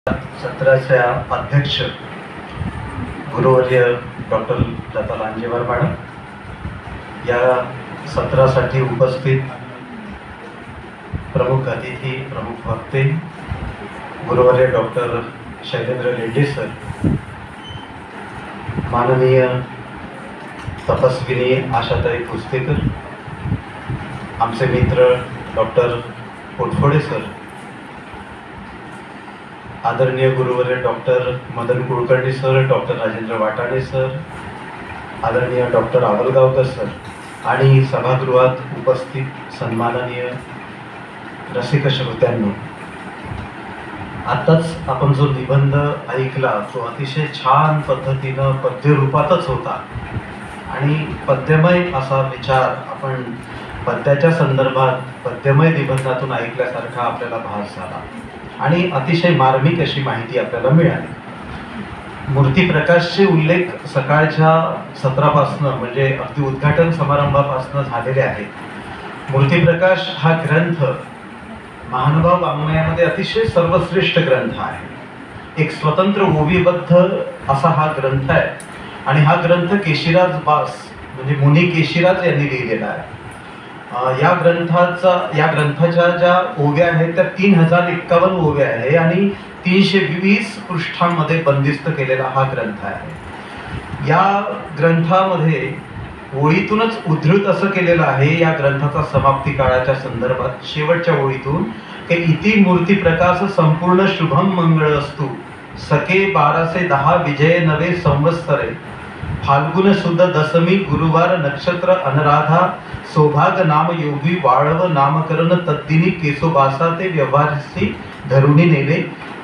सत्राच्या अध्यक्ष गुरुवर्य doctor Lata Lanjewar madam, या सत्रासाठी उपस्थित प्रमुख अतिथी, प्रमुख वक्ते गुरुवर्य डॉक्टर शैलेंद्र लेंडे सर, माननीय तपस्विनी आशाताई पुस्तेकर, आमचे मित्र डॉक्टर पोटफोडे सर, आदरणीय गुरुवर्य doctor Madan Kulkarni sir, doctor Rajendra Watane sir, आदरणीय डॉक्टर आवलगावकर सर आणि सभागृहात उपस्थित सन्माननीय रसिक श्रोत्यांनो, आताच आपण जो निबंध ऐकला तो अतिशय छान पद्धतीनं पद्यरूपातच होता आणि पद्यमय असा विचार आपण पद्याच्या संदर्भात पद्यमय निबंधातून ऐकल्यासारखा आपल्याला भास झाला आणि अतिशय मार्मिक अशी माहिती आपल्याला मिळाली। मूर्तिप्रकाशचे उल्लेख सकाळच्या सत्रापासनं म्हणजे अगदी उद्घाटन समारंभापासनं झालेले आहेत। मूर्तिप्रकाश हा ग्रंथ महानुभाव वाङ्मयामध्ये अतिशय सर्वश्रेष्ठ ग्रंथ आहे। एक स्वतंत्र ओवीबद्ध असा हा ग्रंथ आहे आणि हा ग्रंथ केशिराज बास म्हणजे मुनी केशिराज यांनी लिहिलेला आहे। या ग्रंथाच्या ज्या ओव्या आहेत त्या 3051 ओव्या आहे आणि 320 पृष्ठांमध्ये बंदिस्त केलेला हा ग्रंथ आहे। या ग्रंथामध्ये ओळीतूनच उद्धृत असं केलेलं आहे या ग्रंथाचा समाप्ती काळाच्या संदर्भात शेवटच्या ओळीतून की इति मूर्ती प्रकाश संपूर्ण शुभम मंगळ असतु सके 1210 विजय नवे संवत्सरे फाल्गुन शुद्ध दशमी गुरुवार नक्षत्र अनुराधा सौभाग नाम योगी वाळव नामकरण तद्दिनी केशोबासा ते व्यवहारसी धरुणी नेले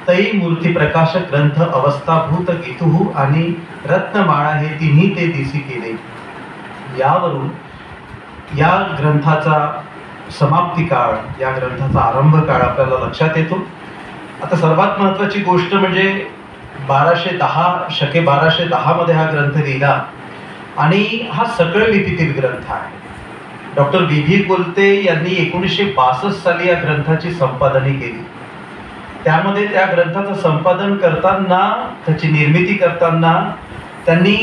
तै मूर्ती प्रकाश ग्रंथ अवस्थाभूत गीतुहू आणि रत्नमाळा हे तिन्ही ते दिसी केले। यावरून या ग्रंथाचा समाप्ती काळ, या ग्रंथाचा आरंभ काळ आपल्याला लक्षात येतो। आता सर्वात महत्त्वाची गोष्ट म्हणजे 1210 शके 1210 मध्ये हा ग्रंथ लिहिला आणि हा सकळ लिपीतील ग्रंथ आहे। डॉक्टर बी.व्ही. कोलते यांनी 1962 साली या ग्रंथाची संपादनी केली। त्यामध्ये त्या ग्रंथाचं संपादन करताना, त्याची निर्मिती करताना त्यांनी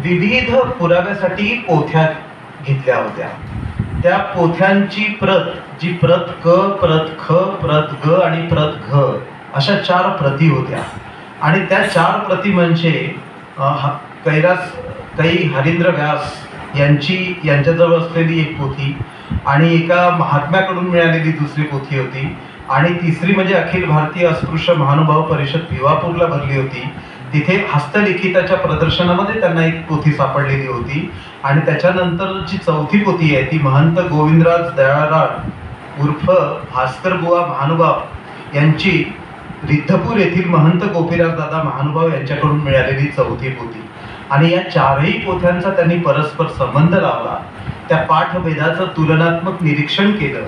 विविध पुराव्यासाठी पोथ्या घेतल्या होत्या। त्या पोथ्यांची प्रत, जी प्रत क, प्रत ख, प्रत ग आणि प्रत घ अशा 4 प्रती होत्या आणि त्या 4 प्रती म्हणजे कैलास हरिंद्र व्यास यांच्याजवळ असलेली एक पोथी आणि एका महात्म्याकडून मिळालेली दुसरी पोथी होती आणि तिसरी म्हणजे अखिल भारतीय अस्पृश्य महानुभाव परिषद भिवापूरला भरली होती। तिथे हस्तलिखिताच्या प्रदर्शनामध्ये त्यांना एक पोथी सापडलेली होती आणि त्याच्यानंतर जी चौथी पोथी आहे ती महंत गोविंदराज दयाळराव उर्फ भास्कर बुवा महानुभाव यांची रिद्धपूर येथील महंत गोपीराज दादा महानुभाव यांच्याकडून मिळालेली चौथी पोथी आणि या 4ही पोथ्यांचा त्यांनी परस्पर संबंध लावला। त्या पाठभेदाचं तुलनात्मक निरीक्षण केलं,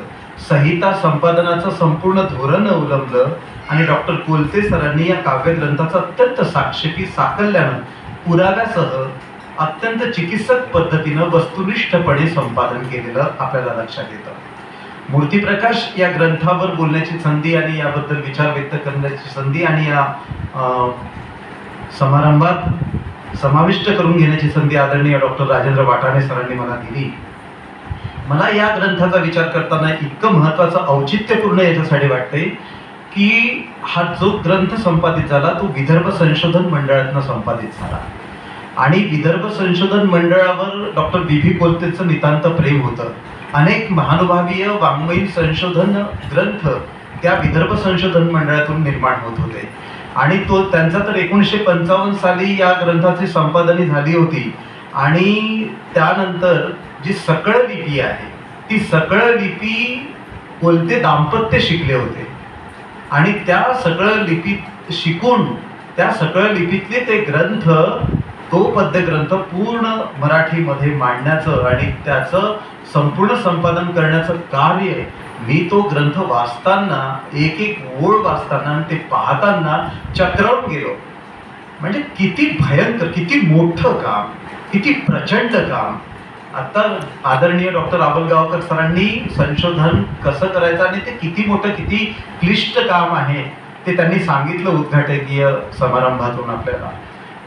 संहिता संपादनाचं संपूर्ण धोरण अवलंबलं आणि डॉक्टर कोलते सरांनी या काव्यग्रंथाचं अत्यंत साक्षेपी साकल्यानं पुराव्यासह अत्यंत चिकित्सक पद्धतीनं वस्तुनिष्ठपणे संपादन केलेलं आपल्याला लक्षात येतं। मूर्तिप्रकाश या ग्रंथावर बोलण्याची संधी आणि याबद्दल विचार व्यक्त करण्याची संधी आणि या समारंभात समाविष्ट करून घेण्याची संधी आदरणीय डॉक्टर राजेंद्र वाटाणे सरांनी मला दिली। मला या ग्रंथाचा विचार करताना इतकं महत्त्वाचं औचित्यपूर्ण याच्यासाठी वाटतंय की हा जो ग्रंथ संपादित झाला तो विदर्भ संशोधन मंडळातनं संपादित झाला आणि विदर्भ संशोधन मंडळावर डॉक्टर बी.व्ही. कोलतेचं नितांत प्रेम होतं। अनेक महानुभावीय वाङ्मयीन संशोधन ग्रंथ त्या विदर्भ संशोधन मंडळातून निर्माण होत होते आणि त्यांचा तर 1955 साली या ग्रंथाची संपादनी झाली होती आणि त्यानंतर जी सकळ लिपी आहे ती सकळ लिपी कोलते दाम्पत्य शिकले होते आणि त्या सकळ लिपीत शिकून त्या सकळ लिपीतले ते ग्रंथ, तो पद्यग्रंथ पूर्ण मराठीमध्ये मांडण्याचं आणि त्याचं संपूर्ण संपादन करण्याचं कार्य मी तो ग्रंथ वाचताना एक एक ओळ वाचताना आणि ते पाहताना चक्रावून गेलो। म्हणजे किती भयंकर, किती मोठं काम, किती प्रचंड काम। आता आदरणीय डॉक्टर आवलगावकर सरांनी संशोधन कसं करायचं आणि ते किती मोठं, किती क्लिष्ट काम आहे ते त्यांनी सांगितलं उद्घाटकीय समारंभातून आपल्याला,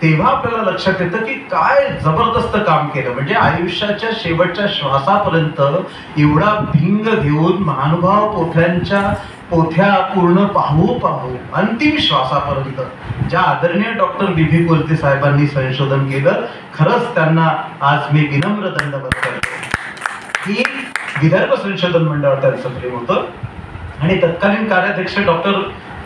तेव्हा आपल्याला लक्षात येतं की काय जबरदस्त काम केलं. म्हणजे आयुष्याच्या शेवटच्या श्वासापर्यंत एवढा भिंग घेऊन महानुभाव पोथ्या पूर्ण पाहू अंतिम श्वासापर्यंत ज्या आदरणीय डॉक्टर बी कोलते साहेबांनी संशोधन केलं, खरंच त्यांना आज मी विनम्र दंडवत करतो. ही विदर्भ संशोधन मंडळ त्यांचं प्रेम होतं. आणि तत्कालीन कार्याध्यक्ष डॉक्टर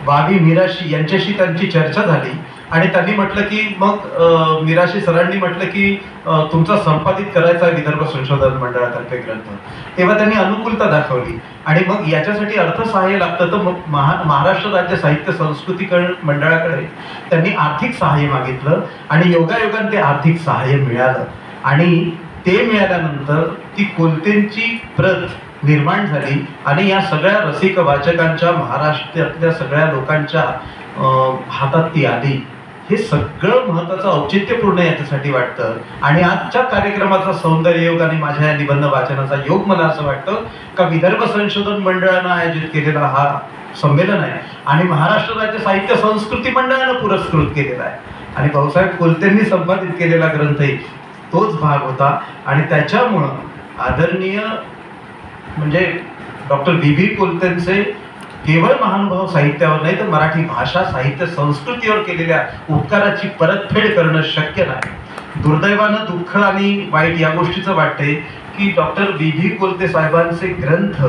वावी मिराशी यांच्याशी त्यांची चर्चा झाली आणि त्यांनी म्हटलं की मग मिराशी सरांनी म्हटलं की तुमचा संपादित करायचा विदर्भ संशोधन मंडळातर्फे ग्रंथ. तेव्हा त्यांनी अनुकूलता दाखवली आणि मग याच्यासाठी अर्थसहाय्य लागतं, तर मग महाराष्ट्र राज्य साहित्य संस्कृती मंडळाकडे त्यांनी आर्थिक सहाय्य मागितलं आणि योगायोगाने ते आर्थिक सहाय्य मिळालं. आणि ते मिळाल्यानंतर ती कोलतेंची प्रत निर्माण झाली आणि या सगळ्या रसिक वाचकांच्या, महाराष्ट्रातल्या सगळ्या लोकांच्या हातात ती आली. हे सगळं महत्त्वाचं औचित्यपूर्ण याच्यासाठी वाटतं. आणि आजच्या कार्यक्रमाचा सौंदर्य योग आणि माझ्या या निबंध वाचनाचा योग मला असं वाटतं का विदर्भ संशोधन मंडळानं आयोजित केलेला हा संमेलन आहे आणि महाराष्ट्र राज्य साहित्य संस्कृती मंडळानं पुरस्कृत केलेला आहे आणि भाऊसाहेब कोलतेंनी संपादित केलेला ग्रंथही तोच भाग होता. आणि त्याच्यामुळं आदरणीय म्हणजे डॉक्टर बी कोलतेंचे केवळ महानुभाव साहित्यावर नाही तर मराठी भाषा साहित्य संस्कृतीवर केलेल्या उपकाराची परतफेड करणं शक्य नाही. दुर्दैवानं दुःख आणि वाईट या गोष्टीचं वाटते की डॉक्टर बी कोलते साहेबांचे ग्रंथ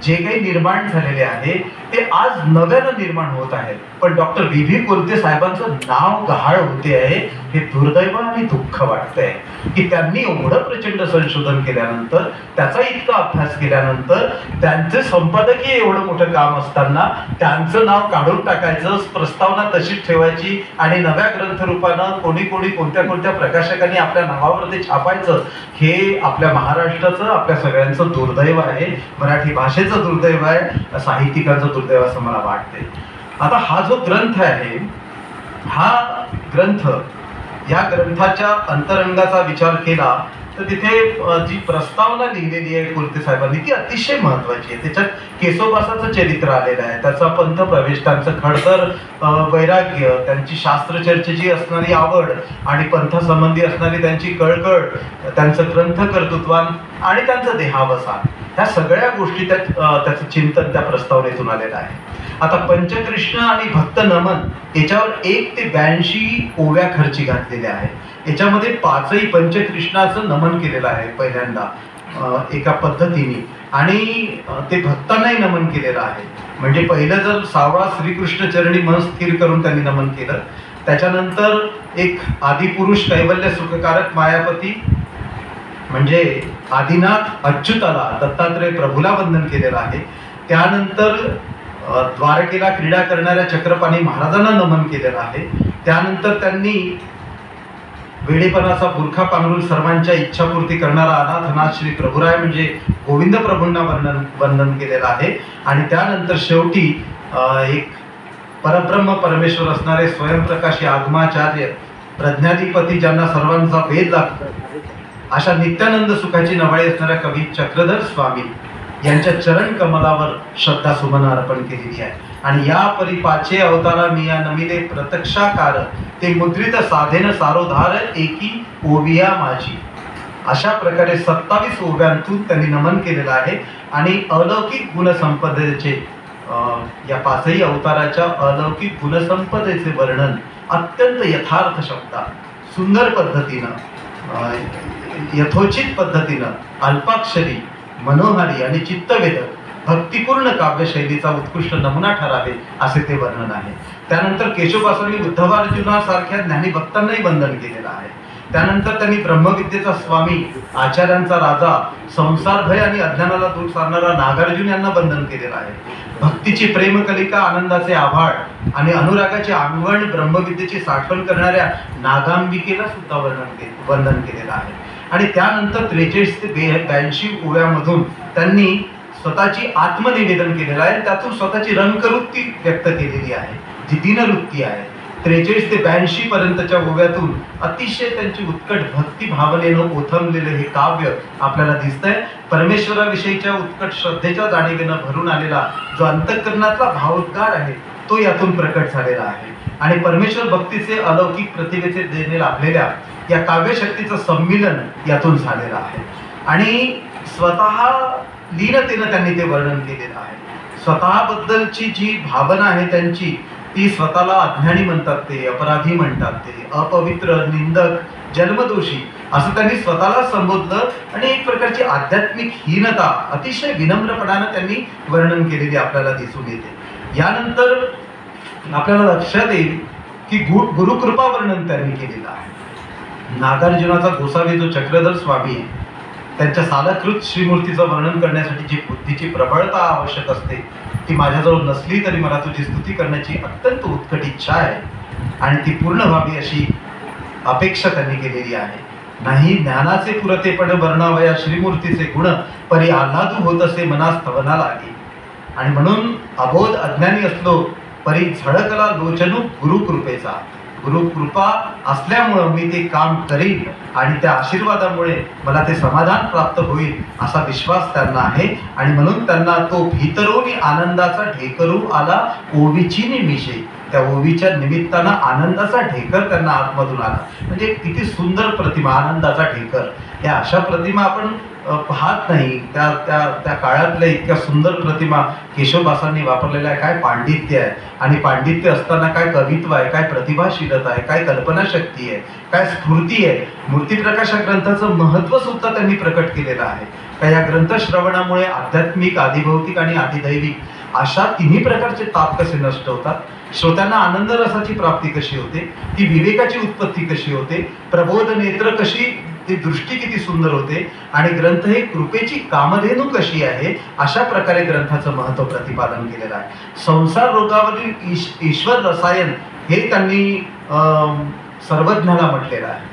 जे काही निर्माण झालेले आहे ते आज नव्यानं निर्माण होत आहेत, पण डॉक्टर बी कोलते साहेबांचं नाव गहाळ होते आहे. हे दुर्दैव आणि दुःख वाटतंय की त्यांनी एवढं प्रचंड संशोधन केल्यानंतर, त्याचा इतका अभ्यास केल्यानंतर, त्यांचे संपादकीय एवढं मोठं काम असताना त्यांचं नाव काढून टाकायचं, प्रस्तावना तशीच ठेवायची आणि नव्या ग्रंथरूपानं कोणी कोणत्या प्रकाशकांनी आपल्या नावावर ते छापायचं, हे आपल्या महाराष्ट्राचं, आपल्या सगळ्यांचं दुर्दैव आहे. मराठी भाषेचं दुर्दैव आहे, साहित्यिकांचं दुर्दैव असं मला वाटते. आता हा जो ग्रंथ आहे, हा ग्रंथ, या ग्रंथाच्या अंतरंगाचा विचार केला तर तिथे जी प्रस्तावना लिहिलेली आहे कोलते साहेबांनी ती अतिशय महत्वाची आहे. त्याच्यात केसोबासाचं चरित्र आलेलं आहे, त्याचा पंथ प्रवेश, त्यांचं खडतर वैराग्य, त्यांची शास्त्रचर्चेची असणारी आवड आणि पंथासंबंधी असणारी त्यांची कळकळ, त्यांचं ग्रंथ कर्तृत्वान आणि त्यांचं देहावसान, ह्या सगळ्या गोष्टी त्याचं चिंतन त्या प्रस्तावनेतून आलेलं आहे. आता पंचकृष्ण आणि भक्त नमन याच्यावर 1 ते 82 ओव्या खर्ची घातलेल्या आहेत. याच्यामध्ये 5ही पंचकृष्णाचं नमन केलेलं आहे पहिल्यांदा एका पद्धतीने आणि ते भक्तांनाही नमन केलेलं आहे. म्हणजे पहिलं जर 6वा श्रीकृष्ण चरणी मन स्थिर करून त्यांनी नमन केलं, त्याच्यानंतर एक आदिपुरुष कैवल्य सुखकारक मायापती म्हणजे आदिनाथ अच्युताला, दत्तात्रय प्रभूला वंदन केलेलं आहे. त्यानंतर द्वारकेला क्रीडा करणाऱ्या चक्रपाणी महाराजांना नमन केलेलं आहे. त्यानंतर त्यांनी वेडेपणाचा बुरखा पांघरून सर्वांच्या इच्छापूर्ती करणारा अनाथनाथ श्री प्रभुराय म्हणजे गोविंद प्रभूंना वंदन केलेलं आहे. आणि त्यानंतर शेवटी एक परब्रह्म परमेश्वर असणारे स्वयंप्रकाशी आगमाचार्य, प्रज्ञाधिपती, ज्यांना सर्वांचा वेद लागतो, अशा नित्यानंद सुखाची नवाळी असणाऱ्या कवी चक्रधर स्वामी यांच्या चरण कमलावर श्रद्धा सुमन अर्पण केलेली आहे. आणि या परिपाचे अवतारा मिया नमिले प्रत्यक्षाकार, ते मुद्रित साधेन सारोधार एकी ओविया माझी, अशा प्रकारे 27 ओव्यांतून त्यांनी नमन केलेलं आहे. आणि अलौकिक गुणसंपदेचे, या 5ही अवताराच्या अलौकिक गुणसंपदेचे वर्णन अत्यंत यथार्थ शब्दात, सुंदर पद्धतीनं, यथोचित पद्धतीनं, अल्पाक्षरी, मनोहारी आणि चित्तवेधक भक्तिपूर्ण काव्यशैलीचा उत्कृष्ट नमुना ठरावे असे ते वर्णन आहे. त्यानंतर केशवदासांनी उद्धवार्जुनासारख्या ज्ञानी भक्तांनाही वंदन केलेलं आहे. त्यानंतर त्यांनी ब्रह्मविद्येचा स्वामी, आचार्यांचा राजा, संसार भय आणि अज्ञानाला दूर सारणारा नागार्जुन यांना वंदन केलेलं आहे. भक्तीची प्रेमकलिका, आनंदाचे आभाळ आणि अनुरागाचे अंगवण, ब्रह्मविद्येची साठवण करणाऱ्या नागांबिकेला सुद्धा वंदन केलेलं आहे. आणि त्यानंतर 43 ते 82 ओव्यामधून त्यांनी स्वतःची आत्मनिवेदन केलेलं आहे. त्यातून स्वतःची रंगवृत्ती व्यक्त केलेली आहे, जी दिनवृत्ती आहे. 43 ते 82 पर्यंतच्या ओव्यातून अतिशय त्यांची उत्कट भक्ती भावनेनं ओथंबलेलं हे काव्य आपल्याला दिसतंय. परमेश्वराविषयीच्या उत्कट श्रद्धेच्या जाणीवेनं भरून आलेला जो अंतःकरणातला भावोद्गार आहे तो यातून प्रकट झालेला आहे आणि परमेश्वर भक्तीचे अलौकिक प्रतिभेचे देणे लाभलेल्या या काव्यशक्तीचं संमिलन यातून झालेलं आहे आणि स्वतः लीनतेनं त्यांनी ते वर्णन केलेलं आहे. स्वतःबद्दलची जी भावना आहे त्यांची ती स्वतःला अज्ञानी म्हणतात, ते अपराधी म्हणतात, ते अपवित्र, निंदक, जन्मदोषी असं त्यांनी स्वतःला संबोधलं आणि एक प्रकारची आध्यात्मिक हीनता अतिशय विनम्रपणानं त्यांनी वर्णन केलेली आपल्याला दिसून येते. यानंतर आपल्याला लक्षात येईल की गुरुकृपा वर्णन त्यांनी केलेलं आहे. नागार्जुनाचा गोसावी जो चक्रधर स्वामी आहे त्यांच्या सालकृत श्रीमूर्तीचं वर्णन करण्यासाठी जी बुद्धीची प्रबळता आवश्यक असते ती माझ्याजवळ नसली तरी मला तुझी स्तुती करण्याची अत्यंत उत्कट इच्छा आहे आणि ती पूर्ण व्हावी अशी अपेक्षा त्यांनी केलेली आहे. नाही ज्ञानाचे पुरतेपण वर्णावया श्रीमूर्तीचे गुण परी आल्हादू होत असे मनास थवना लागे. आणि म्हणून अबोध अज्ञानी असलो परी झळकला लोचनू गुरुकृपेचा. गुरुकृपा असल्यामुळं मी ते काम करीन आणि त्या आशीर्वादामुळे मला ते समाधान प्राप्त होईल असा विश्वास त्यांना आहे आणि म्हणून त्यांना तो भीतरोनी आनंदाचा ढेकरू आला ओवीची निमिषे. त्या ओवीच्या निमित्तानं आनंदाचा ढेकर त्यांना आतमधून आला. म्हणजे किती सुंदर प्रतिमा, आनंदाचा ढेकर. या अशा प्रतिमा आपण पाहत नाही. त्या त्या त्या काळातल्या इतक्या सुंदर प्रतिमा केशवदासांनी वापरलेल्या आहे. काय पांडित्य आहे आणि पांडित्य असताना काय कवित्व आहे, काय प्रतिभाशीलता आहे, काय कल्पनाशक्ती आहे, काय स्फूर्ती आहे. मूर्तिप्रकाश या ग्रंथाचं महत्त्व सुद्धा त्यांनी प्रकट केलेलं आहे. का या ग्रंथ श्रवणामुळे आध्यात्मिक, आधिभौतिक आणि आधिदैविक अशा तिन्ही प्रकारचे ताप कसे नष्ट होतात, श्रोत्यांना आनंद रसाची प्राप्ती कशी होते, ती विवेकाची उत्पत्ती कशी होते, प्रबोध नेत्र कशी, ती दृष्टी किती सुंदर होते आणि ग्रंथ हे कृपेची कामधेनू कशी आहे, अशा प्रकारे ग्रंथाचं महत्त्व प्रतिपादन केलेलं आहे. संसार रोगावरील ईश्वर रसायन हे त्यांनी सर्वज्ञाला म्हटलेलं आहे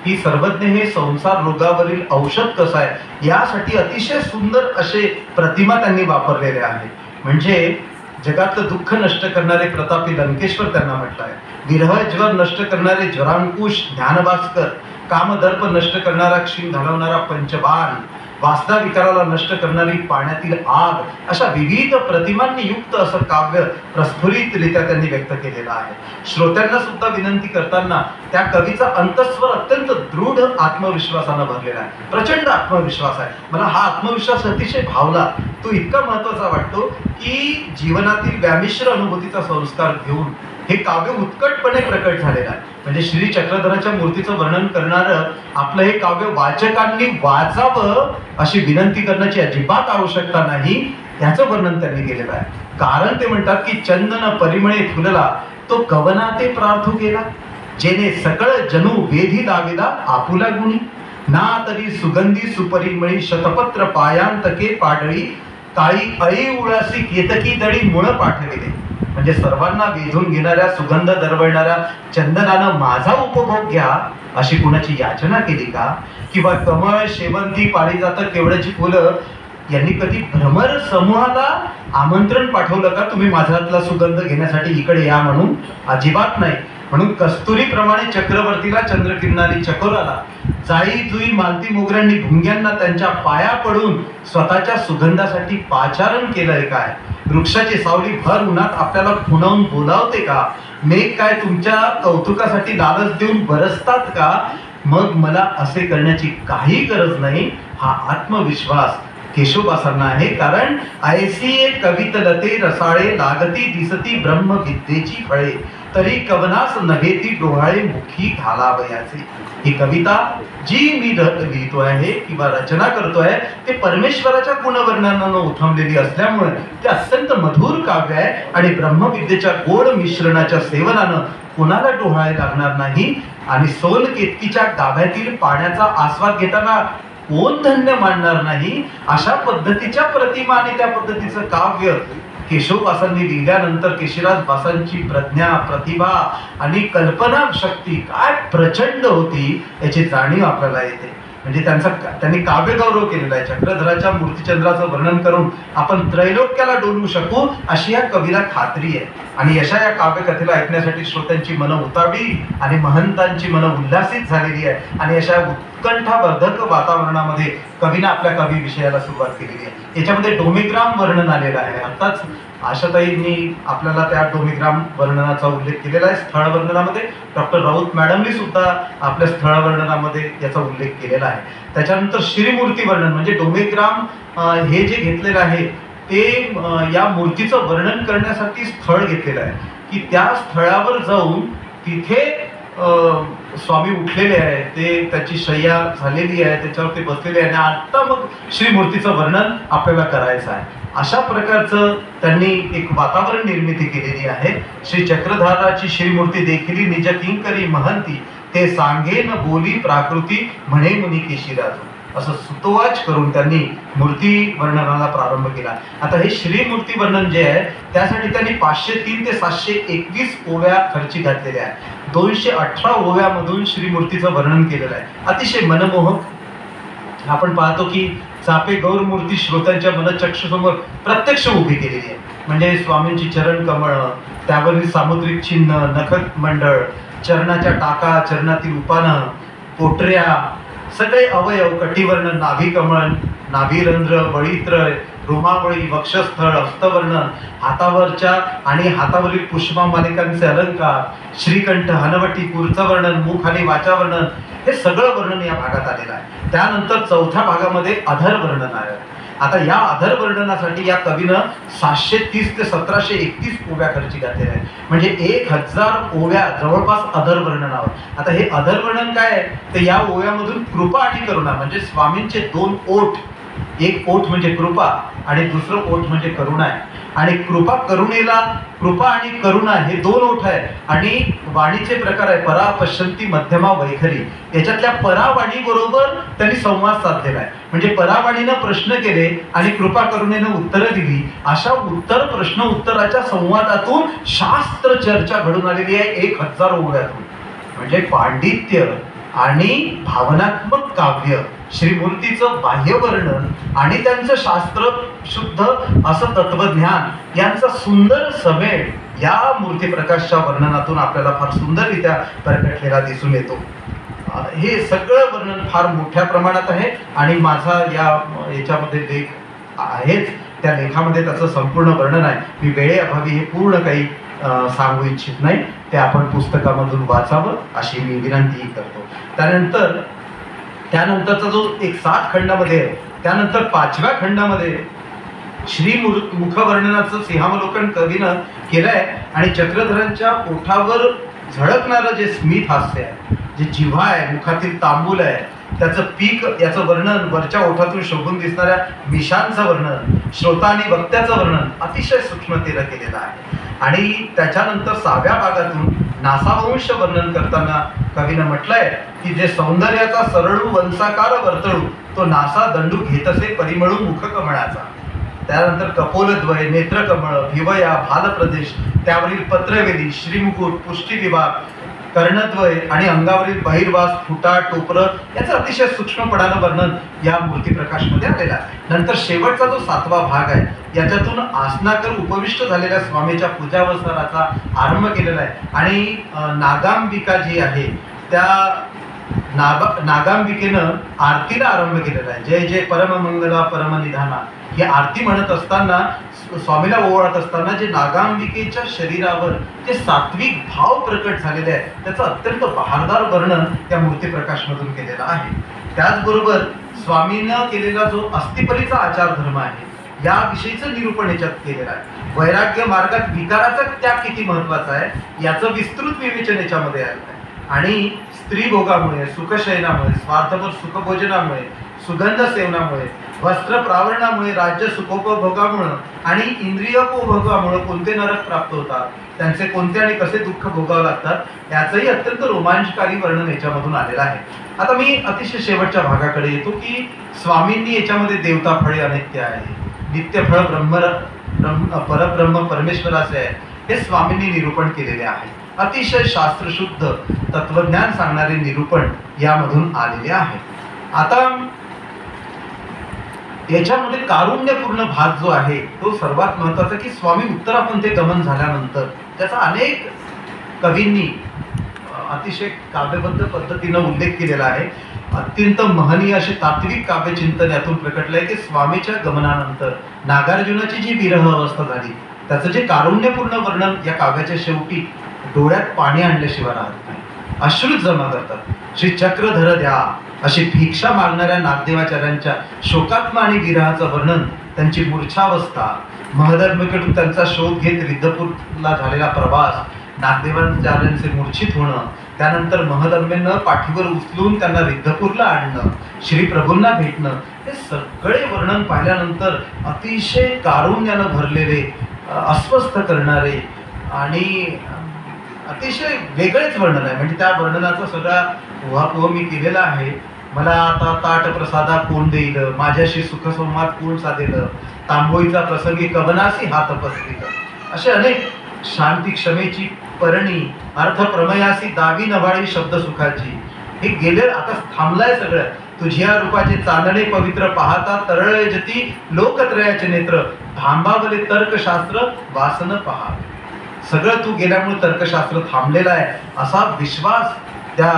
की सर्वज्ञ हे संसार रोगावरील औषध कसं आहे यासाठी अतिशय सुंदर असे प्रतिमा त्यांनी वापरलेले आहे. म्हणजे जगातलं दुःख नष्ट करणारे प्रतापी लंकेश्वर त्यांना म्हटलं आहे. विरह ज्वर नष्ट करणारे ज्वरांकुश ज्ञानभास्कर, कामदर्प नष्ट करणारा, क्षीण घालवणारा पंचबाण, वासना विकाराला नष्ट करणारी पाण्यातील आग, अशा विविध प्रतिमांनी युक्त असं काव्य प्रस्फुरितरित्या त्यांनी व्यक्त केलेलं आहे. श्रोत्यांना सुद्धा विनंती करताना त्या कवीचा अंतस्वर अत्यंत दृढ आत्मविश्वासानं भरलेला आहे. प्रचंड आत्मविश्वास आहे. मला हा आत्मविश्वास अतिशय भावला. तो इतका महत्त्वाचा वाटतो की जीवनातील व्यामिश्र अनुभूतीचा संस्कार घेऊन हे काव्य उत्कटपणे प्रकट झालेलं आहे. म्हणजे श्री चक्रधराच्या मूर्तीचं वर्णन करणारं आपलं हे काव्य वाचकांनी वाचावं अशी विनंती करण्याची अजिबात आवश्यकता नाही. याचं वर्णन त्यांनी केलेलं आहे. कारण ते म्हणतात की चंदन परिमळे फुलला तो कवना ते प्रार्थू केला, जेने सकळ जणू वेधी लाविला आपुला गुणी, ना तरी सुगंधी सुपरिमळी शतपत्र पायांतके पाडळी, काळी अळी उळासी केतकी दळी मुळ पाठविले. म्हणजे सर्वांना वेधून घेणाऱ्या, सुगंध दरवळणाऱ्या चंदनानं माझा उपभोग घ्या अशी कुणाची याचना केली का? किंवा कमळ, शेवंती, पारिजात, केवड्याची फुलं यांनी कधी भ्रमर समूहाला आमंत्रण पाठवलं का तुम्ही माझ्यातला सुगंध घेण्यासाठी इकडे या म्हणून? अजिबात नाही. म्हणून कस्तुरीप्रमाणे चक्रवर्तीला चंद्रकिरणारी चकोराला, जाई जुई मालती मोगऱ्यांनी भुंग्यांना त्यांच्या पाया पडून स्वतःच्या सुगंधासाठी पाचारण केलंय काय? वृक्षाची सावली भर उन्हात आपल्याला खुणावून बोलावते का? मेघ काय तुमच्या कौतुकासाठी लालच देऊन बरसतात का? मग मला असे करण्याची काही गरज नाही. हा आत्मविश्वास केशवदासांना आहे. कारण ऐसी एक कवितलते रसाळे लागती दिसती ब्रह्मविद्येची फळे, तरी कवनास नव्हे ती डोहाळे मुखी घालावयाचे. ही कविता जी मी लिहितो आहे किंवा रचना करतोय ते परमेश्वराच्या गुणवर्णनानं उथमलेली असल्यामुळे ते अत्यंत मधुर काव्य आहे आणि ब्रह्मविद्येच्या गोड मिश्रणाच्या सेवनानं कोणाला डोहाळे लागणार नाही. आणि सोन केतकीच्या गाभ्यातील पाण्याचा आस्वाद घेताना कोण धन्य मानणार नाही. अशा पद्धतीच्या प्रतिमा आणि त्या पद्धतीचं काव्य केशवदासांनी लिहिल्यानंतर केशिराज दासांची प्रज्ञा, प्रतिभा आणि कल्पना शक्ती काय प्रचंड होती याची जाणीव आपल्याला येते. म्हणजे त्यांनी काव्यगौरव केलेला आहे. चक्रधराच्या मूर्तिचंद्राचं वर्णन करून आपण त्रैलोक्याला डोलवू शकू अशी या कवीला खात्री आहे. आणि अशा या काव्यकथेला ऐकण्यासाठी श्रोत्यांची मनं उतावळी आणि महंतांची मनं उल्हासित झालेली आहे. आणि अशा उत्कंठावर्धक वातावरणामध्ये कवीनं आपल्या कवी विषयाला सुरुवात केलेली आहे. याच्यामध्ये डोमेग्राम वर्णन आलेलं आहे. आत्ताच आशाताईंनी आपल्याला त्या डोमेग्राम वर्णनाचा उल्लेख केलेला आहे स्थळ वर्णनामध्ये. डॉक्टर राऊत मॅडमनी सुद्धा आपल्या स्थळ वर्णनामध्ये याचा उल्लेख केलेला आहे. त्याच्यानंतर श्रीमूर्ती वर्णन म्हणजे डोमेग्राम हे जे घेतलेलं आहे ते या मूर्तीचं वर्णन करण्यासाठी स्थळ घेतलेलं आहे की त्या स्थळावर जाऊन तिथे स्वामी उठलेले आहे, ते त्याची शय्या झालेली आहे, त्याच्यावर ते बसलेले आहे आणि आता मग श्रीमूर्तीचं वर्णन आपल्याला करायचं आहे. अशा प्रकारचं त्यांनी एक वातावरण निर्मिती केलेली आहे. श्री चक्रधाराची श्रीमूर्ती देखील निज किंकरी महंती ते सांगेन बोली प्राकृती म्हणे मुनी केशिराज असं सुतोवाच करून त्यांनी मूर्ती वर्णनाला प्रारंभ केला. आता हे श्रीमूर्ती वर्णन जे आहे त्यासाठी त्यांनी 503 ते 721 ओव्या खर्ची घातलेल्या आहेत. 218 ओव्यामधून श्रीमूर्तीचं वर्णन केलेलं आहे. अतिशय मनमोहक आपण पाहतो की चापे गौर मूर्ती श्रोत्यांच्या मनचक्षुसमोर प्रत्यक्ष उभी केलेली आहे. म्हणजे स्वामींची चरण कमळ, त्यावरील सामुद्रिक चिन्ह, नखत मंडळ, चरणाच्या टाका, चरणातील उपानं, पोटऱ्या, सगळे अवयव, कटिवर्णन, नाभी कमळ, नाभीरंध्र, बळीत्र, रोमावळी, वक्षस्थळ, हस्तवर्णन, हातावरच्या आणि हातावरील पुष्पमालिकांचे अलंकार, श्रीकंठ, हनवटी, कुर्चवर्णन, मुख आणि वाचावर्णन हे सगळं वर्णन या भागात आलेलं आहे. त्यानंतर चौथ्या भागामध्ये अधर वर्णन आहे. आता या अधर वर्णनासाठी या कवीनं 730 ते 1731 ओव्या खर्ची घातलेल्या आहेत. म्हणजे 1000 ओव्या जवळपास अधर वर्णनावर. आता हे अधर वर्णन काय आहे तर या ओव्यामधून कृपा आणि करुणा म्हणजे स्वामींचे 2 ओठ, एक ओठ म्हणजे कृपा आणि दुसरं ओठ म्हणजे करुणा आहे. आणि कृपा करुणेला कृपा आणि करुणा हे 2 ओठ आहे. आणि वाणीचे प्रकार आहे परा, पश्यंती, मध्यमा, वैखरी. याच्यातल्या परावाणी बरोबर त्यांनी संवाद साधलेला आहे. म्हणजे परावाणीनं प्रश्न केले आणि कृपा करुणेनं उत्तरं दिली. अशा उत्तर प्रश्न उत्तराच्या संवादातून शास्त्र चर्चा घडून आलेली आहे 1000 ओव्यातून. म्हणजे पांडित्य आणि भावनात्मक काव्य, श्रीमूर्तीचं बाह्य वर्णन आणि त्यांचं शास्त्र शुद्ध असं तत्वज्ञान यांचा सुंदर समेळ या मूर्तीप्रकाशच्या वर्णनातून आपल्याला फार सुंदररित्या प्रकटलेला दिसून येतो. हे सगळं वर्णन फार मोठ्या प्रमाणात आहे आणि माझा याच्यामध्ये लेख आहेच. त्या लेखामध्ये त्याचं संपूर्ण वर्णन आहे. मी वेळेअभावी हे पूर्ण काही सांगू इच्छित नाही. ते आपण पुस्तकामधून वाचावं अशी मी विनंतीही करतो. त्यानंतरचा जो एक 7 खंडामध्ये आहे त्यानंतर 5व्या खंडामध्ये मुखवर्णनाचं सिंहावलोकन कवीनं केलंय. आणि चक्रधरांच्या ओठावर झळकणारं जे स्मित हास्य आहे, जे जिव्हा आहे, मुखातील तांबूल आहे, त्याचं पीक याचं वर्णन, वरच्या ओठातून शोभून दिसणाऱ्या मिशांचं वर्णन, श्रोता आणि वक्त्याचं वर्णन अतिशय सूक्ष्मतेनं केलेलं आहे. आणि त्याच्यानंतर 6व्या भागातून नासावंश वर्णन करताना कवीनं म्हटलंय की जे सौंदर्याचा सरळू वंसाकार वर्तळू तो नासा दंडू घेतसे परिमळू मुखकमळाचा. त्यानंतर कपोलद्वय, नेत्रकमळ, भिवया, भालप्रदेश, त्यावरील पत्रवेली, श्रीमुकुट, पुष्टी विभाग, कर्णद्वय आणि अंगावरील बहिर्वास, फुटा, टोपरं याचं अतिशय सूक्ष्मपणानं वर्णन या मूर्तीप्रकाशमध्ये आलेलं आहे. नंतर शेवटचा जो 7वा भाग आहे याच्यातून आसनाकर उपविष्ट झालेल्या स्वामीच्या पूजावसाराचा आरंभ केलेला आहे. आणि नागांबिका जी आहे त्या नागांबिकेनं आरतीला आरंभ केलेला आहे. जय जय परममंगला परमनिधाना ही आरती म्हणत असताना, स्वामीला ओवाळत असताना जे नागांबिकेच्या शरीरावर जे सात्विक भाव प्रकट झालेले आहे त्याचं अत्यंत बहारदार वर्णन त्या मूर्तीप्रकाशमधून केलेलं आहे. त्याचबरोबर स्वामींना केलेला जो अस्थिपरीचा आचार धर्म आहे याविषयीचं निरूपण याच्यात केलेलं आहे. वैराग्य मार्गात विकाराचा त्याग किती महत्वाचा आहे याचं विस्तृत विवेचन याच्यामध्ये आलं आहे. आणि स्त्रीभोगामुळे, सुखशयनामुळे, स्वार्थपर सुखभोजनामुळे, सुगंध सेवनामुळे, वस्त्र प्रावरणामुळे, राज्य सुखोपभोगामुळं आणि इंद्रियोपभोगामुळे कोणते नरक प्राप्त होतात, त्यांचे कोणते आणि कसे दुःख भोगावं लागतात याचंही अत्यंत रोमांचकारी वर्णन याच्यामधून आलेलं आहे. आता मी अतिशय शेवटच्या भागाकडे येतो की स्वामींनी याच्यामध्ये देवता फळे अनित्य आहे, नित्यफळ परब्रह्म परमेश्वराचे आहे हे स्वामींनी निरूपण केलेले आहे. अतिशय शास्त्रशुद्ध तत्वज्ञान सांगणारे निरूपण यामधून आलेले आहे. आता याच्यामध्ये कारुण्यपूर्ण भाग जो आहे तो सर्वात महत्वाचा की स्वामी उत्तरापंथी गमन झाल्यानंतर त्याचा अनेक कवींनी अतिशय काव्यबद्ध पद्धतीनं उल्लेख केलेला आहे. अत्यंत महनीय असे तात्विक काव्यचिंतन यातून प्रकटलंय की स्वामीच्या गमनानंतर नागार्जुनाची जी विरह अवस्था झाली त्याचं जे कारुण्यपूर्ण वर्णन या काव्याच्या शेवटी डोळ्यात पाणी आणल्याशिवाय राहत नाही, अश्रूच जमा करतात. श्री चक्रधर द्या अशी भिक्षा मागणाऱ्या नागदेवाचार्यांच्या शोकात्मा आणि विरहाचं वर्णन, त्यांची मूर्छावस्था, महधर्मेकडून त्यांचा शोध घेत रिद्धपूरला झालेला प्रवास, नागदेवाचार्यांचे मूर्छित होणं, त्यानंतर महधर्मेनं पाठीवर उचलून त्यांना रिद्धपूरला आणणं, श्रीप्रभूंना भेटणं, हे सगळे वर्णन पाहिल्यानंतर अतिशय कारुण्यानं भरलेले, अस्वस्थ करणारे आणि अतिशय वेगळेच वर्णन आहे. म्हणजे त्या वर्णनाचा सगळा उहापोह मी केलेला आहे. मला आता ताट प्रसादा कोण देईल, माझ्याशी सुखसंवाद कोण साधेल, तांबोईचा प्रसंगी कवनासी हात पसरील, असे अनेक शांती क्षमेची परणी, अर्थ प्रमयासी दावी नवाळी शब्द सुखाची, हे गेले आता थांबलाय सगळं. तुझ्या रूपाचे चांदणे पवित्र पाहता तरळे जती लोकत्रयाचे नेत्र, थांबावले तर्कशास्त्र वासन पहा. सगळं तू गेल्यामुळे तर्कशास्त्र थांबलेलं आहे असा विश्वास त्या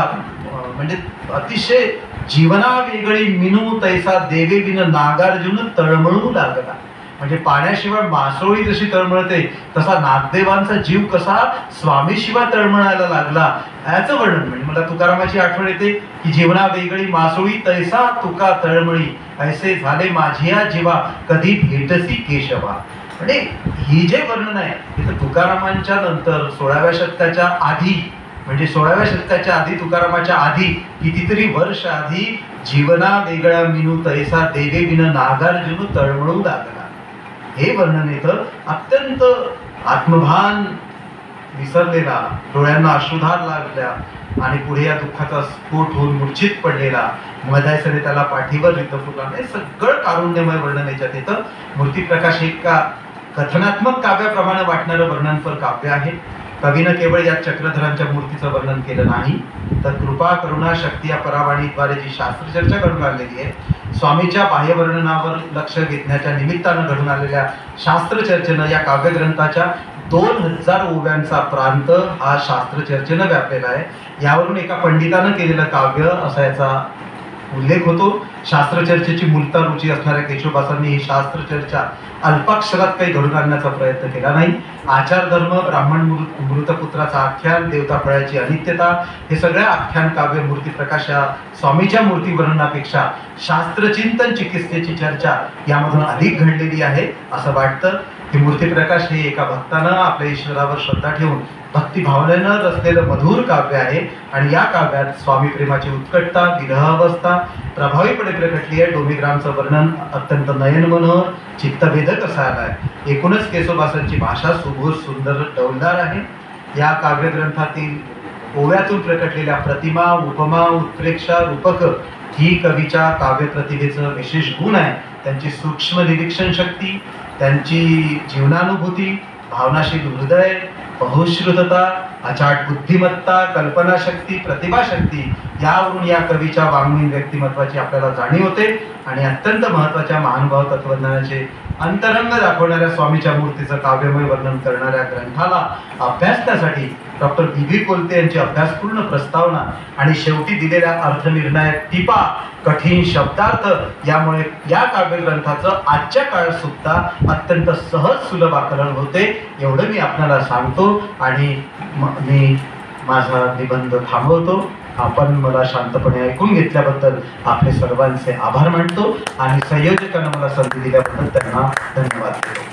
म्हणजे अतिशय जीवना वेगळी मिनू तैसा देवे विन नागार्जुन तळमळू लागला. म्हणजे पाण्याशिवाय मासोळी जशी तळमळते तसा नागदेवांचा जीव कसा स्वामीशिवाय तळमळायला लागला याचं वर्णन. म्हणजे मला तुकारामाची आठवण येते की जीवना वेगळी मासोळी तैसा तुका तळमळी, ऐसे झाले माझिया जीवा कधी भेटसी केशवा. म्हणजे ही जे वर्णन आहे तिथं तुकारामांच्या नंतर 16व्या शतकाच्या आधी, म्हणजे 16व्या शतकाच्या आधी, तुकारामाच्या आधी कितीतरी वर्ष आधी जीवना वेगळा मिनू तैसा देवे विन नागार्जुन तळमळू लागला, हे वर्णन येतं. अत्यंत आत्मभान विसरलेला, डोळ्यांना अश्रुधार लागल्या आणि पुढे या दुःखाचा स्फोट होऊन मूर्छित पडलेला महदायसने त्याला पाठीवर रिद्धपूरला, हे सगळं कारुण्यमय वर्णन याच्यात येतं. मूर्तिप्रकाश एक का कथनात्मक काव्याप्रमाणे वाटणारं वर्णनपर काव्य आहे. कवीनं केवळ या चक्रधरांच्या मूर्तीचं वर्णन केलं नाही, तर कृपा करुणा शक्ती या परावाणीद्वारे जी शास्त्रचर्चा घडून आलेली आहे, स्वामीच्या बाह्यवर्णनावर लक्ष वेधण्याच्या निमित्तानं घडून आलेल्या शास्त्रचर्चेनं या काव्यग्रंथाच्या 2000 ओव्यांचा प्रांत हा शास्त्रचर्चेनं व्यापलेला आहे. यावरून एका पंडितानं केलेलं काव्य असा याचा उल्लेख होतो. शास्त्रचर्चेची मूलता रुची असणाऱ्या केशवदासांनी ही शास्त्रचर्चा अल्पाक्षरात काही घडून आणण्याचा प्रयत्न केला नाही. आचार धर्म, ब्राह्मण मृतपुत्राचा आख्यान, देवता फळाची अनित्यता, हे सगळ्या आख्यान काव्य मूर्तिप्रकाश या स्वामीच्या मूर्ती वर्णनापेक्षा शास्त्रचिंतन चिकित्सेची चर्चा यामधून अधिक घडलेली आहे असं वाटतं. ही मूर्तिप्रकाश हे एका भक्तानं आपल्या ईश्वरावर श्रद्धा ठेवून भक्तिभावनेनं रचलेलं मधुर काव्य आहे आणि या काव्यात स्वामी प्रेमाची उत्कटता, विरह अवस्था प्रभावीपणे प्रकटली आहे. डोंबिग्रामचं वर्णन अत्यंत नयन मनोहर, चित्तभेदक असं आलं आहे. एकूणच केशवदासांची भाषा सुबोध, सुंदर, डौलदार आहे. या काव्यग्रंथातील ओव्यातून प्रकटलेल्या प्रतिमा, उपमा, उत्प्रेक्षा, रूपक ही कवीच्या काव्यप्रतिभेचं विशेष गुण आहे. त्यांची सूक्ष्म निरीक्षण शक्ती, त्यांची जीवनानुभूती, भावनाशील हृदय, बहुश्रुतता, अचाट बुद्धिमत्ता, कल्पनाशक्ती, प्रतिभाशक्ती यावरून या कवीच्या वाङ्मयीन व्यक्तिमत्वाची आपल्याला जाणीव होते. आणि अत्यंत महत्त्वाच्या महानुभाव तत्वज्ञानाचे अंतरंग दाखवणाऱ्या स्वामीच्या मूर्तीचं काव्यमय वर्णन करणाऱ्या ग्रंथाला अभ्यासण्यासाठी डॉक्टर बी कोलते यांची अभ्यासपूर्ण प्रस्तावना आणि शेवटी दिलेल्या अर्थनिर्णायक टिपा, कठीण शब्दार्थ यामुळे या काव्यग्रंथाचं आजच्या काळात सुद्धा अत्यंत सहज सुलभ आकलन होते, एवढं मी आपल्याला सांगतो आणि मी माझा निबंध थांबवतो. आपण मला शांतपणे ऐकून घेतल्याबद्दल आपले सर्वांचे आभार मानतो आणि संयोजकांना मला संधी दिल्याबद्दल त्यांना धन्यवाद देतो.